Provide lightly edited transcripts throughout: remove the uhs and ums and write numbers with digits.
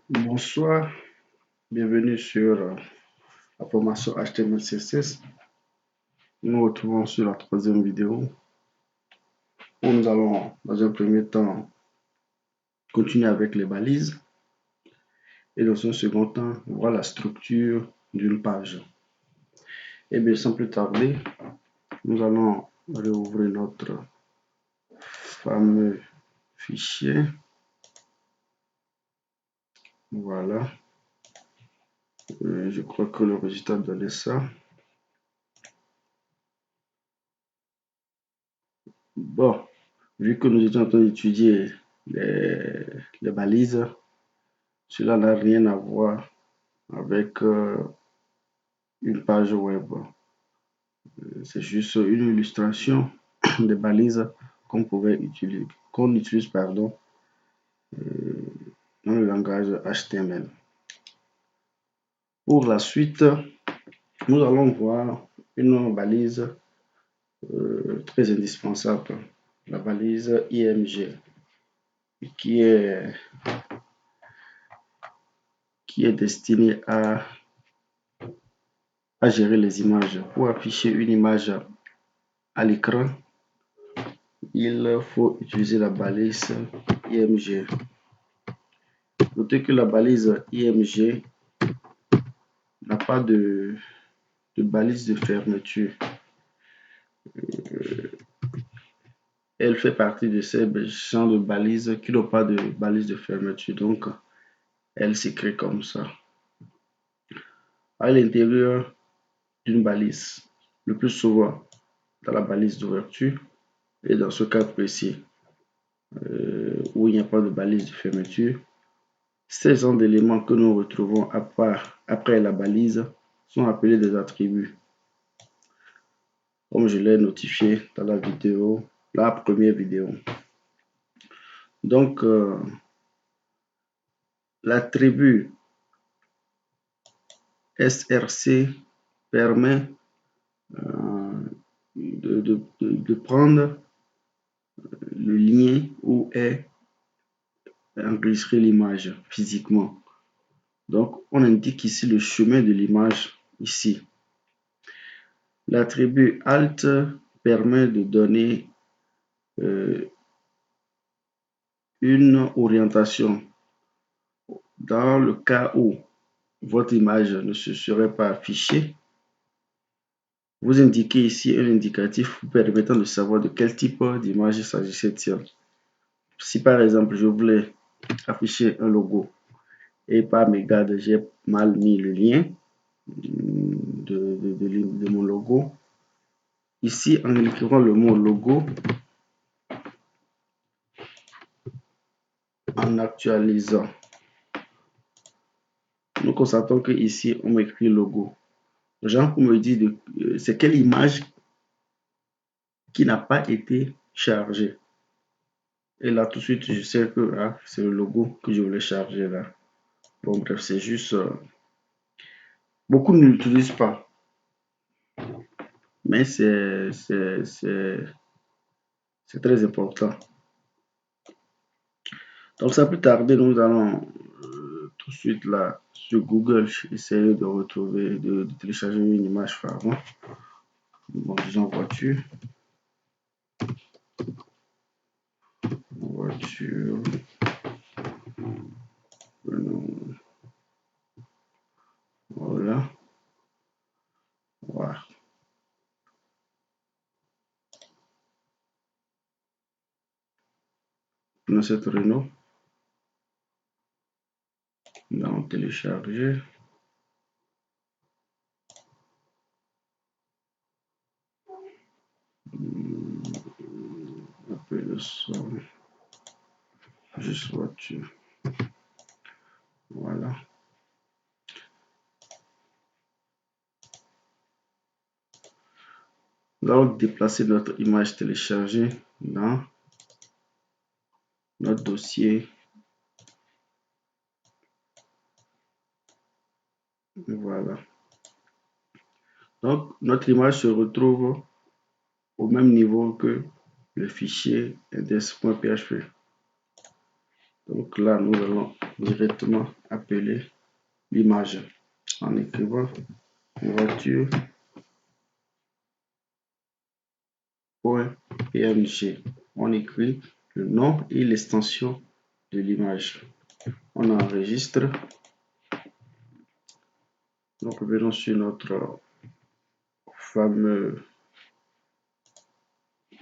Bonsoir, bienvenue sur la formation HTML CSS. Nous nous retrouvons sur la troisième vidéo où nous allons dans un premier temps continuer avec les balises et dans un second temps voir la structure d'une page. Et bien sans plus tarder, nous allons réouvrir notre fameux fichier. Voilà. Je crois que le résultat donnait ça. Bon, vu que nous étions en train d'étudier les balises, cela n'a rien à voir avec une page web. C'est juste une illustration des balises qu'on utilise dans le langage HTML. Pour la suite, nous allons voir une balise très indispensable, la balise IMG, qui est destinée à gérer les images. Pour afficher une image à l'écran, il faut utiliser la balise IMG. Notez que la balise IMG n'a pas de balise de fermeture. Elle fait partie de ces champs de balises qui n'ont pas de balise de fermeture. Donc, elle s'écrit comme ça. À l'intérieur d'une balise, le plus souvent dans la balise d'ouverture, et dans ce cas précis où il n'y a pas de balise de fermeture, ces genres d'éléments que nous retrouvons après la balise sont appelés des attributs, comme je l'ai notifié dans la première vidéo. Donc, l'attribut SRC permet de prendre le lien où est enregistrée l'image physiquement. Donc, on indique ici le chemin de l'image ici. L'attribut Alt permet de donner une orientation. Dans le cas où votre image ne se serait pas affichée, vous indiquez ici un indicatif vous permettant de savoir de quel type d'image s'agissait-il. Si par exemple je voulais afficher un logo et par mégarde j'ai mal mis le lien de mon logo, ici en écrivant le mot logo, en actualisant, nous constatons que ici on m'écrit logo. Genre pour me dire c'est quelle image qui n'a pas été chargée. Et là tout de suite je sais que c'est le logo que je voulais charger là. Bon bref, c'est juste beaucoup ne l'utilisent pas, mais c'est très important. Donc sans plus tarder, nous allons tout de suite là sur Google essayer de retrouver, de télécharger une image pharaon. Bon, disons voiture. Voilà. Voilà. Dans cette Renault, nous allons télécharger. Appeler ça juste voiture. Voilà. Nous allons déplacer notre image téléchargée dans notre dossier. Voilà. Donc, notre image se retrouve au même niveau que le fichier index.php. Donc là, nous allons directement appeler l'image en écrivant voiture .png. On écrit le nom et l'extension de l'image. On enregistre. Donc revenons sur notre fameuse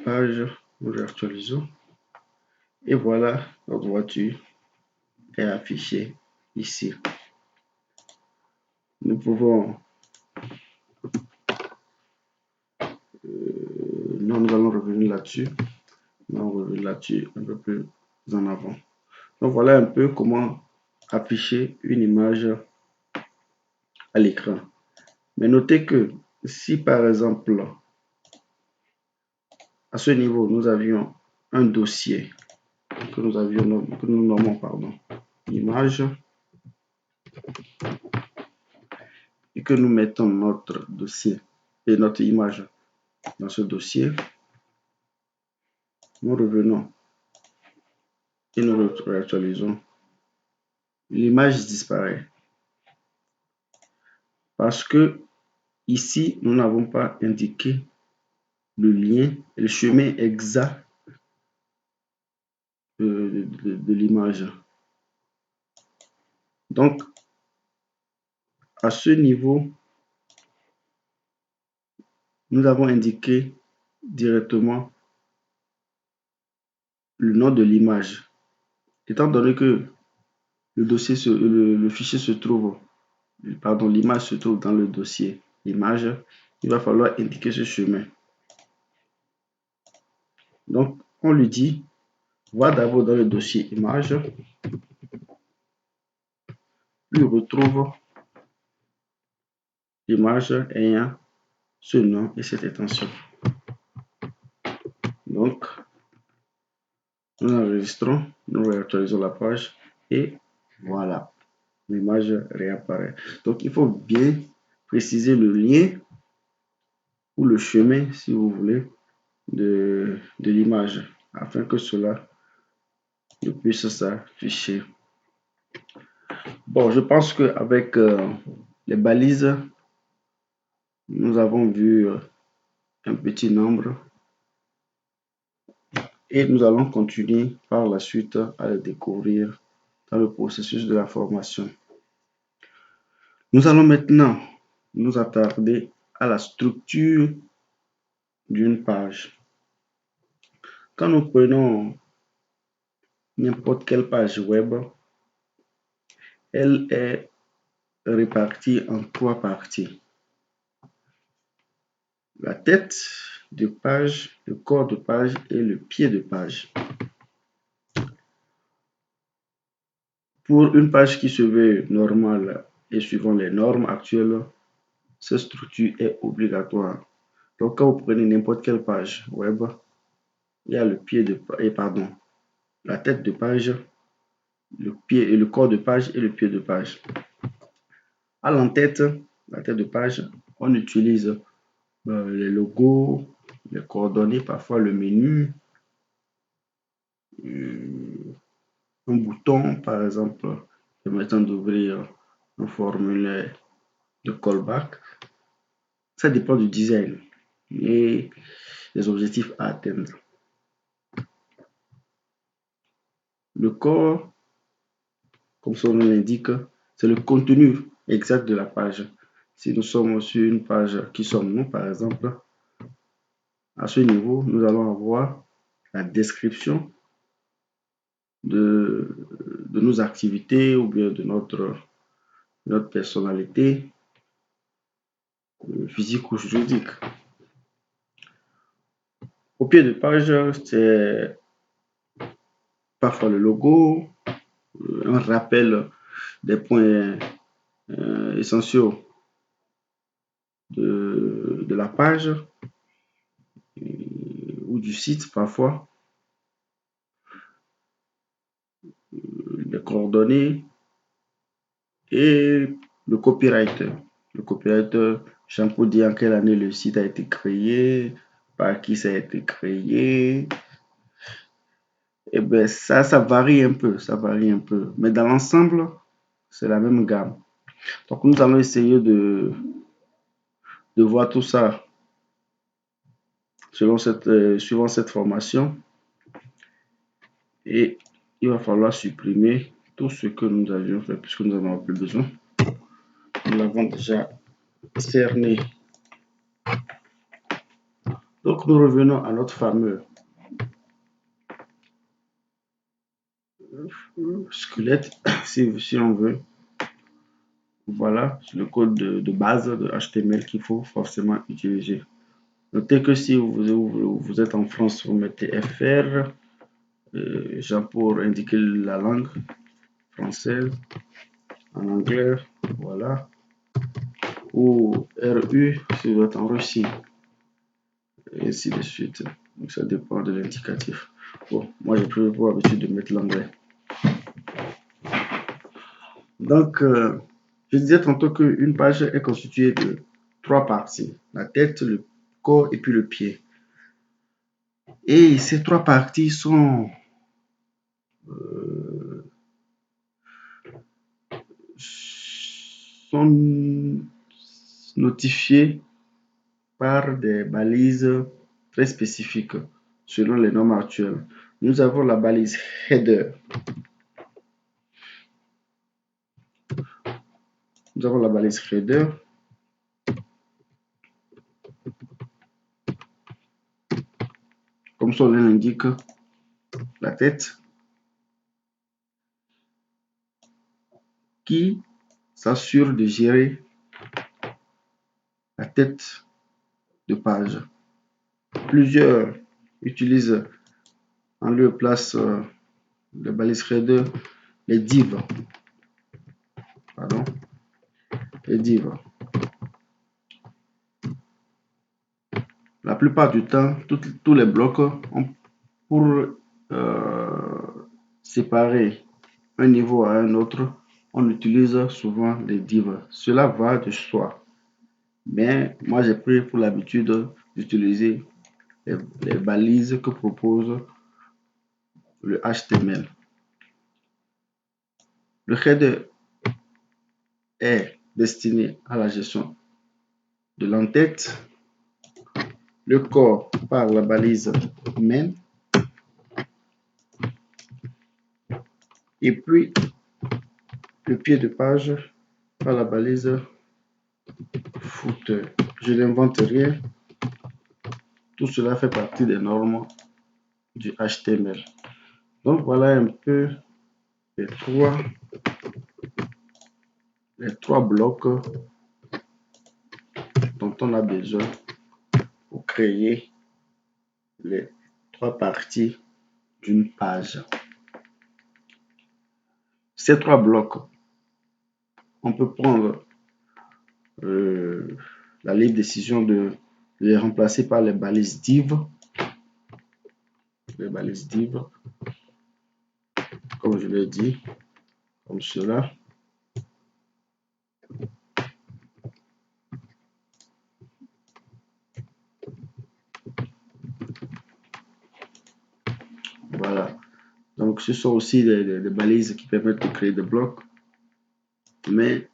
page, nous l'actualisons. Et voilà, notre voiture est affichée ici. Nous pouvons, nous allons revenir là-dessus. On revient là-dessus un peu plus en avant. Donc voilà un peu comment afficher une image à l'écran. Mais notez que si par exemple à ce niveau nous avions un dossier que nous nommons image et que nous mettons notre dossier et notre image dans ce dossier, nous revenons et nous réactualisons, l'image disparaît parce que ici nous n'avons pas indiqué le lien et le chemin exact de l'image. Donc à ce niveau, nous avons indiqué directement le nom de l'image. Étant donné que le dossier le fichier se trouve, l'image se trouve dans le dossier image, il va falloir indiquer ce chemin. Donc, on lui dit, va d'abord dans le dossier image, puis retrouve l'image ayant ce nom et cette extension. Donc, nous enregistrons, nous réactualisons la page et voilà, l'image réapparaît. Donc, il faut bien préciser le lien ou le chemin, si vous voulez, de l'image afin que cela ne puisse s'afficher. Bon, je pense qu'avec les balises, nous avons vu un petit nombre et nous allons continuer par la suite à le découvrir dans le processus de la formation. Nous allons maintenant nous attarder à la structure d'une page. Quand nous prenons n'importe quelle page web, elle est répartie en 3 parties. La tête de page, le corps de page et le pied de page. Pour une page qui se veut normale et suivant les normes actuelles, cette structure est obligatoire. Donc, quand vous prenez n'importe quelle page web, il y a le pied de la tête de page, le pied et le corps de page et le pied de page. À l'entête, la tête de page, on utilise les logos, les coordonnées, parfois le menu, un bouton, par exemple, permettant d'ouvrir un formulaire de callback. Ça dépend du design et des objectifs à atteindre. Le corps, comme son nom l'indique, c'est le contenu exact de la page. Si nous sommes sur une page qui sommes nous, par exemple, à ce niveau, nous allons avoir la description de nos activités ou bien de notre personnalité physique ou juridique. Au pied de page, c'est parfois le logo, un rappel des points essentiels de la page ou du site parfois, les coordonnées et le copyright. Le copyright, j'en peux dire en quelle année le site a été créé, par qui ça a été créé, Et ben ça varie un peu, ça varie un peu. Mais dans l'ensemble, c'est la même gamme. Donc nous allons essayer de voir tout ça suivant cette formation. Et il va falloir supprimer tout ce que nous avions fait puisque nous n'en avons plus besoin. Nous l'avons déjà cerné. Donc nous revenons à notre fameux squelette, si on veut. Voilà le code de base de HTML qu'il faut forcément utiliser. Notez que si vous êtes en France, vous mettez FR, genre pour indiquer la langue française, en anglais, voilà, ou RU si vous êtes en Russie, et ainsi de suite. Donc ça dépend de l'indicatif. Bon, moi j'ai pris pour habitude de mettre l'anglais. Donc, je disais tantôt qu'une page est constituée de 3 parties, la tête, le corps et puis le pied. Et ces 3 parties sont notifiées par des balises très spécifiques selon les normes actuelles. Nous avons la balise header. Nous avons la balise header. Comme son nom l'indique, la tête qui s'assure de gérer la tête de page. Plusieurs utilisent en lieu et place de balise header les divs. Pardon, les divs. La plupart du temps, tous les blocs ont pour séparer un niveau à un autre, on utilise souvent les divs. Cela va de soi. Mais moi, j'ai pris pour l'habitude d'utiliser les balises que propose le HTML. Le header est destiné à la gestion de l'entête. Le corps par la balise main. Et puis, le pied de page par la balise footer. Je n'invente rien. Tout cela fait partie des normes du HTML. Donc voilà un peu les trois blocs dont on a besoin pour créer les 3 parties d'une page. Ces 3 blocs, on peut prendre la libre décision de les remplacer par les balises div. Les balises div, comme je l'ai dit, comme cela. Voilà. Donc, ce sont aussi des balises qui permettent de créer des blocs. Mais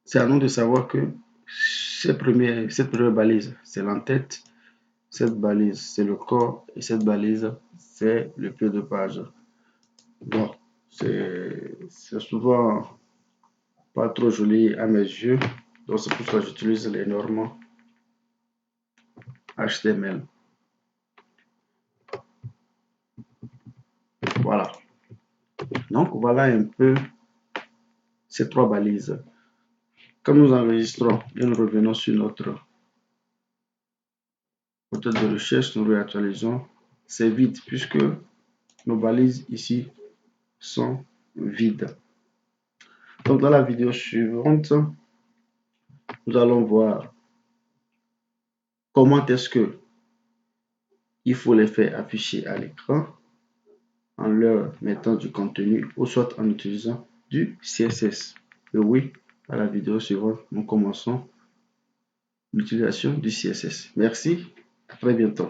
c'est à nous de savoir que cette première balise, c'est l'entête. Cette balise, c'est le corps. Et cette balise, c'est le pied de page. Bon, c'est souvent pas trop joli à mes yeux. Donc, c'est pour ça que j'utilise les normes HTML. Voilà. Donc, voilà un peu ces 3 balises. Comme nous enregistrons et nous revenons sur notre moteur de recherche, nous réactualisons. C'est vide puisque nos balises ici sont vides. Donc, dans la vidéo suivante, nous allons voir comment est-ce que il faut les faire afficher à l'écran en leur mettant du contenu ou soit en utilisant du CSS. Et oui, à la vidéo suivante, nous commençons l'utilisation du CSS. Merci, à très bientôt.